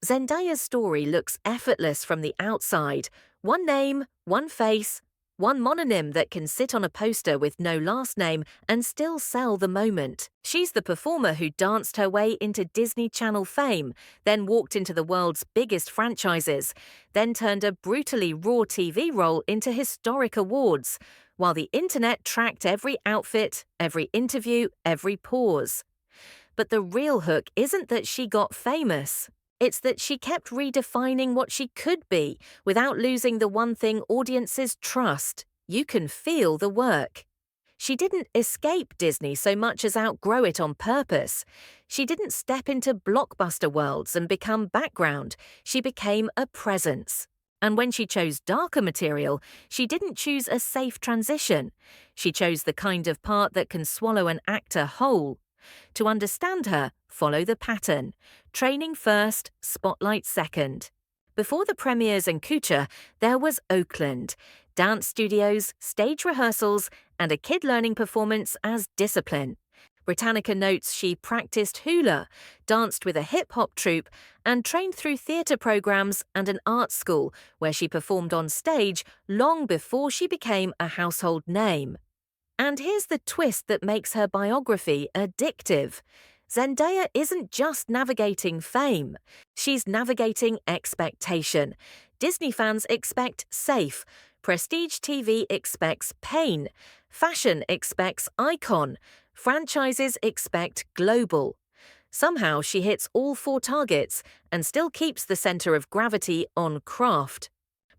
Zendaya's story looks effortless from the outside. One name, one face, one mononym that can sit on a poster with no last name and still sell the moment. She's the performer who danced her way into Disney Channel fame, then walked into the world's biggest franchises, then turned a brutally raw TV role into historic awards, while the internet tracked every outfit, every interview, every pause. But the real hook isn't that she got famous. It's that she kept redefining what she could be without losing the one thing audiences trust. You can feel the work. She didn't escape Disney so much as outgrow it on purpose. She didn't step into blockbuster worlds and become background. She became a presence. And when she chose darker material, she didn't choose a safe transition. She chose the kind of part that can swallow an actor whole. To understand her, follow the pattern. Training first, spotlight second. Before the premieres and couture, there was Oakland. Dance studios, stage rehearsals, and a kid learning performance as discipline. Britannica notes she practiced hula, danced with a hip-hop troupe, and trained through theatre programs and an art school where she performed on stage long before she became a household name. And here's the twist that makes her biography addictive. Zendaya isn't just navigating fame. She's navigating expectation. Disney fans expect safe. Prestige TV expects pain. Fashion expects icon. Franchises expect global. Somehow she hits all four targets and still keeps the center of gravity on craft.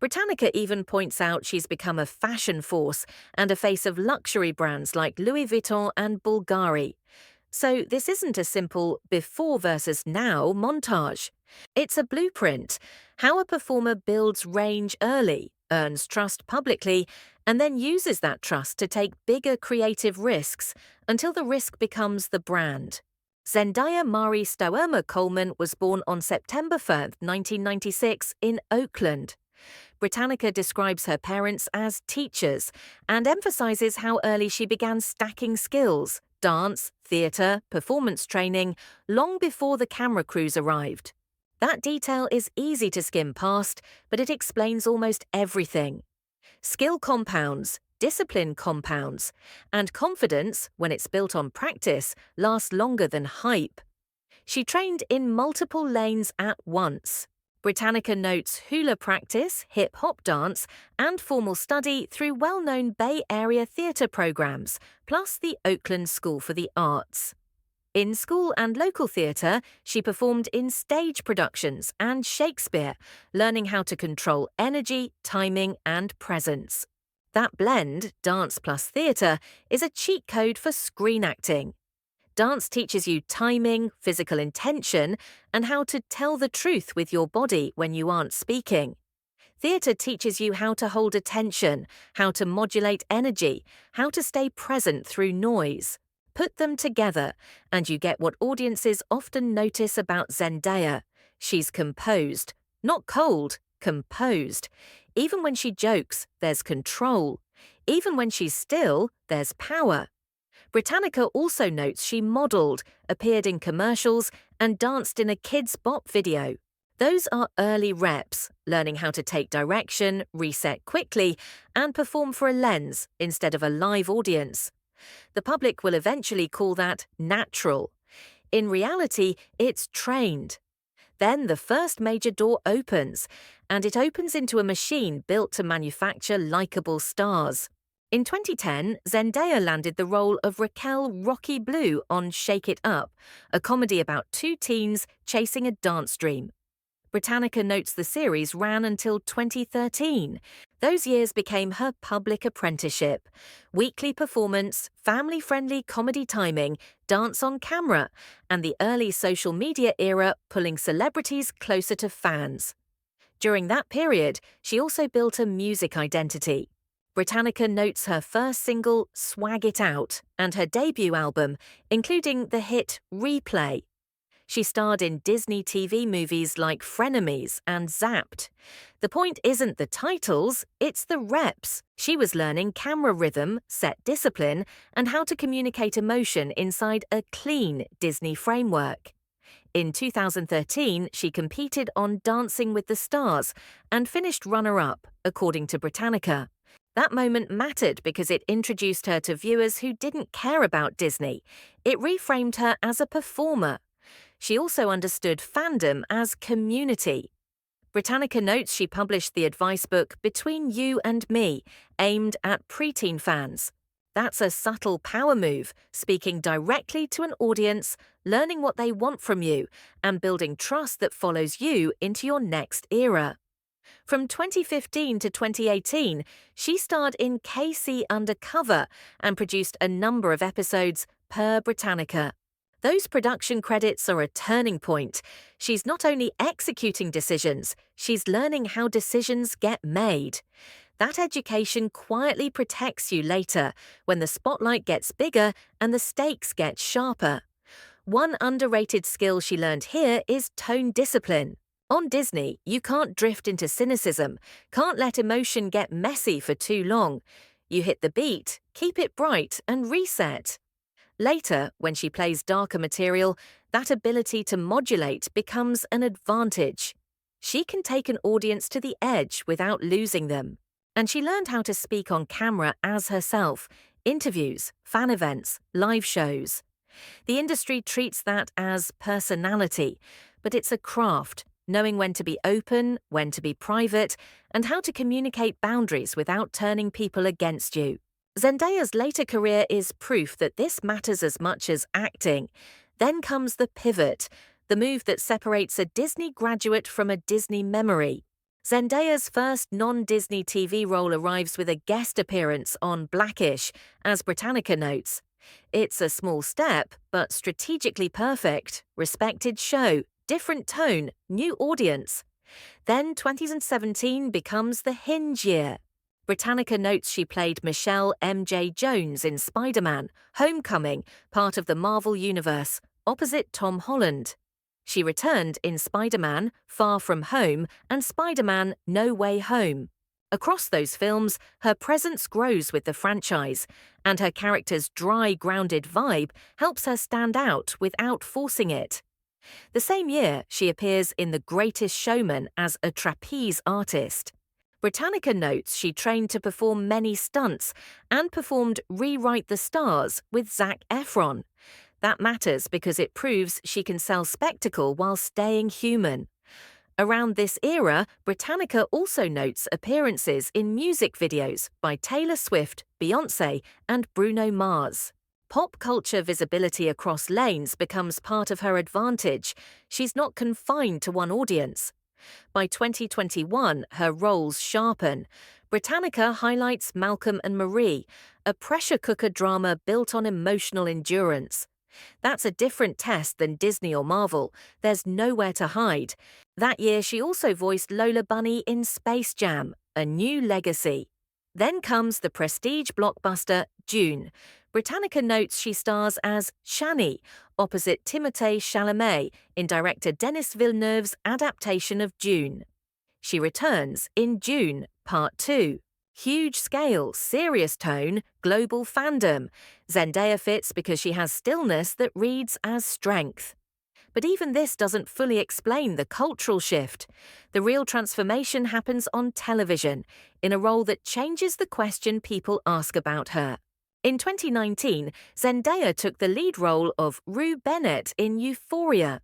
Britannica even points out she's become a fashion force and a face of luxury brands like Louis Vuitton and Bulgari. So this isn't a simple before versus now montage. It's a blueprint, how a performer builds range early, earns trust publicly, and then uses that trust to take bigger creative risks until the risk becomes the brand. Zendaya Mari Stoermer Coleman was born on September 1st, 1996 in Oakland. Britannica describes her parents as teachers and emphasizes how early she began stacking skills, dance, theatre, performance training, long before the camera crews arrived. That detail is easy to skim past, but it explains almost everything. Skill compounds, discipline compounds, and confidence, when it's built on practice, lasts longer than hype. She trained in multiple lanes at once. Britannica notes hula practice, hip-hop dance, and formal study through well-known Bay Area theatre programs, plus the Oakland School for the Arts. In school and local theatre, she performed in stage productions and Shakespeare, learning how to control energy, timing, and presence. That blend, dance plus theatre, is a cheat code for screen acting. Dance teaches you timing, physical intention, and how to tell the truth with your body when you aren't speaking. Theatre teaches you how to hold attention, how to modulate energy, how to stay present through noise. Put them together, and you get what audiences often notice about Zendaya. She's composed, not cold, composed. Even when she jokes, there's control. Even when she's still, there's power. Britannica also notes she modelled, appeared in commercials, and danced in a kids' bop video. Those are early reps, learning how to take direction, reset quickly, and perform for a lens instead of a live audience. The public will eventually call that natural. In reality, it's trained. Then the first major door opens, and it opens into a machine built to manufacture likable stars. In 2010, Zendaya landed the role of Raquel Rocky Blue on Shake It Up, a comedy about two teens chasing a dance dream. Britannica notes the series ran until 2013. Those years became her public apprenticeship. Weekly performance, family-friendly comedy timing, dance on camera, and the early social media era pulling celebrities closer to fans. During that period, she also built a music identity. Britannica notes her first single, Swag It Out, and her debut album, including the hit Replay. She starred in Disney TV movies like Frenemies and Zapped. The point isn't the titles, it's the reps. She was learning camera rhythm, set discipline, and how to communicate emotion inside a clean Disney framework. In 2013, she competed on Dancing with the Stars and finished runner-up, according to Britannica. That moment mattered because it introduced her to viewers who didn't care about Disney. It reframed her as a performer. She also understood fandom as community. Britannica notes she published the advice book Between You and Me, aimed at preteen fans. That's a subtle power move, speaking directly to an audience, learning what they want from you, and building trust that follows you into your next era. From 2015 to 2018, she starred in KC Undercover and produced a number of episodes per Britannica. Those production credits are a turning point. She's not only executing decisions, she's learning how decisions get made. That education quietly protects you later when the spotlight gets bigger and the stakes get sharper. One underrated skill she learned here is tone discipline. On Disney, you can't drift into cynicism, can't let emotion get messy for too long. You hit the beat, keep it bright, and reset. Later, when she plays darker material, that ability to modulate becomes an advantage. She can take an audience to the edge without losing them. And she learned how to speak on camera as herself, interviews, fan events, live shows. The industry treats that as personality, but it's a craft, knowing when to be open, when to be private, and how to communicate boundaries without turning people against you. Zendaya's later career is proof that this matters as much as acting. Then comes the pivot, the move that separates a Disney graduate from a Disney memory. Zendaya's first non-Disney TV role arrives with a guest appearance on Blackish, as Britannica notes. It's a small step, but strategically perfect. Respected show, different tone, new audience. Then 2017 becomes the hinge year. Britannica notes she played Michelle M.J. Jones in Spider-Man, Homecoming, part of the Marvel Universe, opposite Tom Holland. She returned in Spider-Man, Far From Home, and Spider-Man, No Way Home. Across those films, her presence grows with the franchise, and her character's dry, grounded vibe helps her stand out without forcing it. The same year, she appears in The Greatest Showman as a trapeze artist. Britannica notes she trained to perform many stunts and performed Rewrite the Stars with Zac Efron. That matters because it proves she can sell spectacle while staying human. Around this era, Britannica also notes appearances in music videos by Taylor Swift, Beyoncé, and Bruno Mars. Pop culture visibility across lanes becomes part of her advantage. She's not confined to one audience. By 2021, her roles sharpen. Britannica highlights Malcolm and Marie, a pressure cooker drama built on emotional endurance. That's a different test than Disney or Marvel. There's nowhere to hide. That year, she also voiced Lola Bunny in Space Jam, a new legacy. Then comes the prestige blockbuster Dune. Britannica notes she stars as Shani, opposite Timothée Chalamet in director Denis Villeneuve's adaptation of Dune. She returns in Dune Part 2. Huge scale, serious tone, global fandom. Zendaya fits because she has stillness that reads as strength. But even this doesn't fully explain the cultural shift. The real transformation happens on television, in a role that changes the question people ask about her. In 2019, Zendaya took the lead role of Rue Bennett in Euphoria.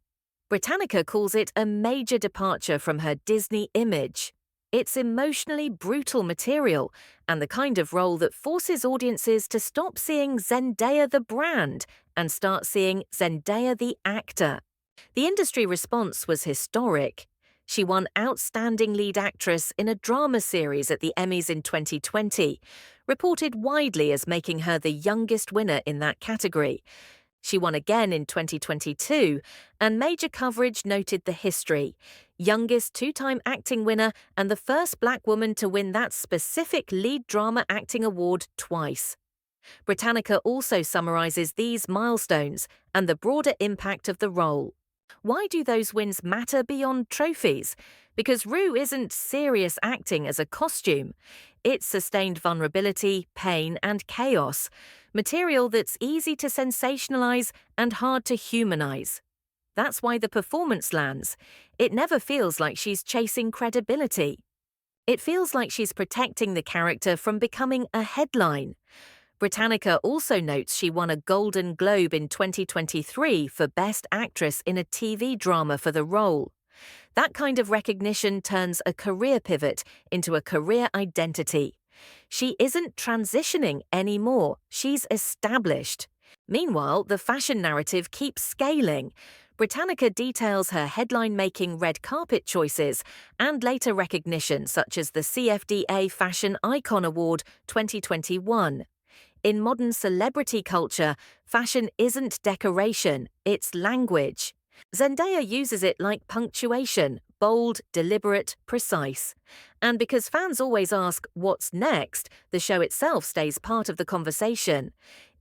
Britannica calls it a major departure from her Disney image. It's emotionally brutal material, and the kind of role that forces audiences to stop seeing Zendaya the brand and start seeing Zendaya the actor. The industry response was historic. She won Outstanding Lead Actress in a drama series at the Emmys in 2020, reported widely as making her the youngest winner in that category. She won again in 2022, and major coverage noted the history. Youngest two-time acting winner and the first Black woman to win that specific lead drama acting award twice. Britannica also summarizes these milestones and the broader impact of the role. Why do those wins matter beyond trophies? Because Rue isn't serious acting as a costume. It's sustained vulnerability, pain, and chaos, material that's easy to sensationalize and hard to humanize. That's why the performance lands. It never feels like she's chasing credibility. It feels like she's protecting the character from becoming a headline. Britannica also notes she won a Golden Globe in 2023 for Best Actress in a TV drama for the role. That kind of recognition turns a career pivot into a career identity. She isn't transitioning anymore, she's established. Meanwhile, the fashion narrative keeps scaling. Britannica details her headline-making red carpet choices and later recognition such as the CFDA Fashion Icon Award 2021. In modern celebrity culture, fashion isn't decoration, it's language. Zendaya uses it like punctuation, bold, deliberate, precise. And because fans always ask, what's next, the show itself stays part of the conversation.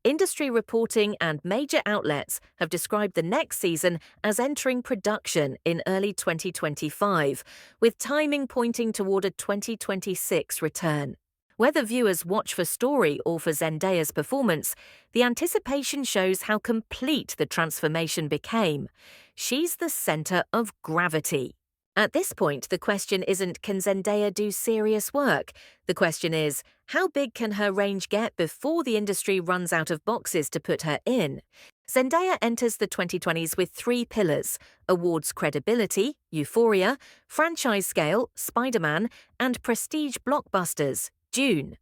Industry reporting and major outlets have described the next season as entering production in early 2025, with timing pointing toward a 2026 return. Whether viewers watch for story or for Zendaya's performance, the anticipation shows how complete the transformation became. She's the center of gravity. At this point, the question isn't, can Zendaya do serious work? The question is, how big can her range get before the industry runs out of boxes to put her in? Zendaya enters the 2020s with 3 pillars: awards credibility, Euphoria, franchise scale, Spider-Man, and prestige blockbusters, Dune.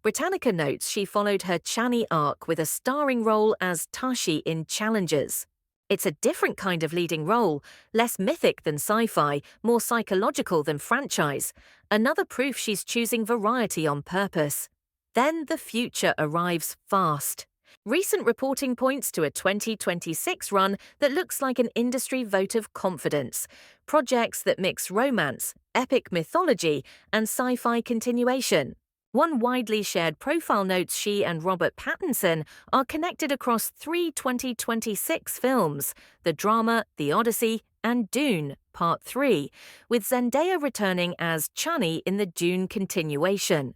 Britannica notes she followed her Chani arc with a starring role as Tashi in Challengers. It's a different kind of leading role, less mythic than sci-fi, more psychological than franchise. Another proof she's choosing variety on purpose. Then the future arrives fast. Recent reporting points to a 2026 run that looks like an industry vote of confidence. Projects that mix romance, epic mythology, and sci-fi continuation. One widely shared profile notes she and Robert Pattinson are connected across 3 2026 films: the drama The Odyssey and Dune, Part 3, with Zendaya returning as Chani in the Dune continuation.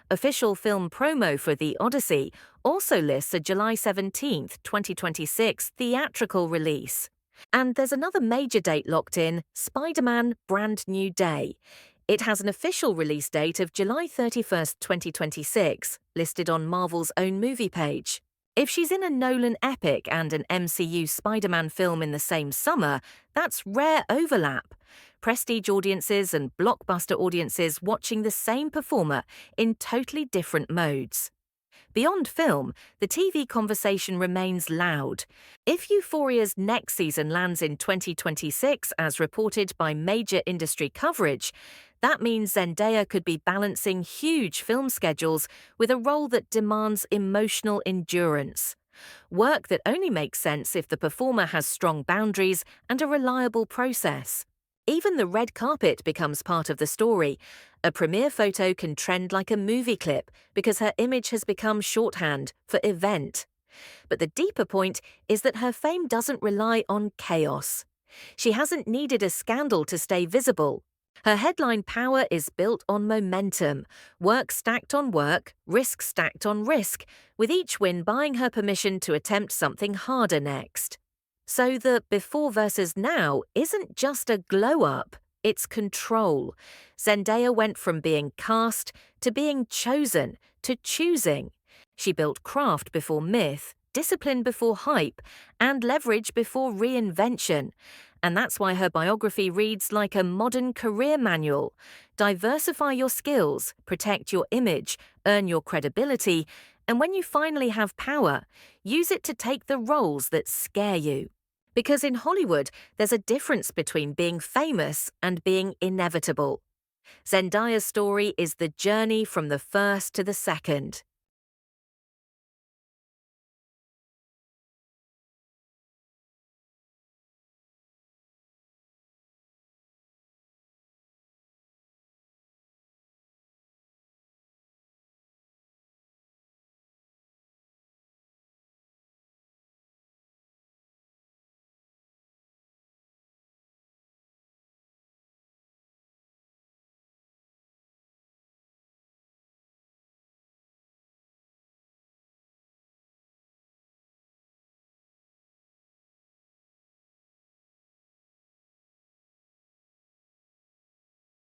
Official film promo for The Odyssey also lists a July 17, 2026 theatrical release. And there's another major date locked in: Spider-Man Brand New Day. It has an official release date of July 31st, 2026, listed on Marvel's own movie page. If she's in a Nolan epic and an MCU Spider-Man film in the same summer, that's rare overlap. Prestige audiences and blockbuster audiences watching the same performer in totally different modes. Beyond film, the TV conversation remains loud. If Euphoria's next season lands in 2026, as reported by major industry coverage, that means Zendaya could be balancing huge film schedules with a role that demands emotional endurance. Work that only makes sense if the performer has strong boundaries and a reliable process. Even the red carpet becomes part of the story. A premiere photo can trend like a movie clip because her image has become shorthand for event. But the deeper point is that her fame doesn't rely on chaos. She hasn't needed a scandal to stay visible. Her headline power is built on momentum, work stacked on work, risk stacked on risk, with each win buying her permission to attempt something harder next. So the before versus now isn't just a glow-up, it's control. Zendaya went from being cast to being chosen to choosing. She built craft before myth, discipline before hype, and leverage before reinvention. And that's why her biography reads like a modern career manual. Diversify your skills, protect your image, earn your credibility, and when you finally have power, use it to take the roles that scare you. Because in Hollywood, there's a difference between being famous and being inevitable. Zendaya's story is the journey from the first to the second.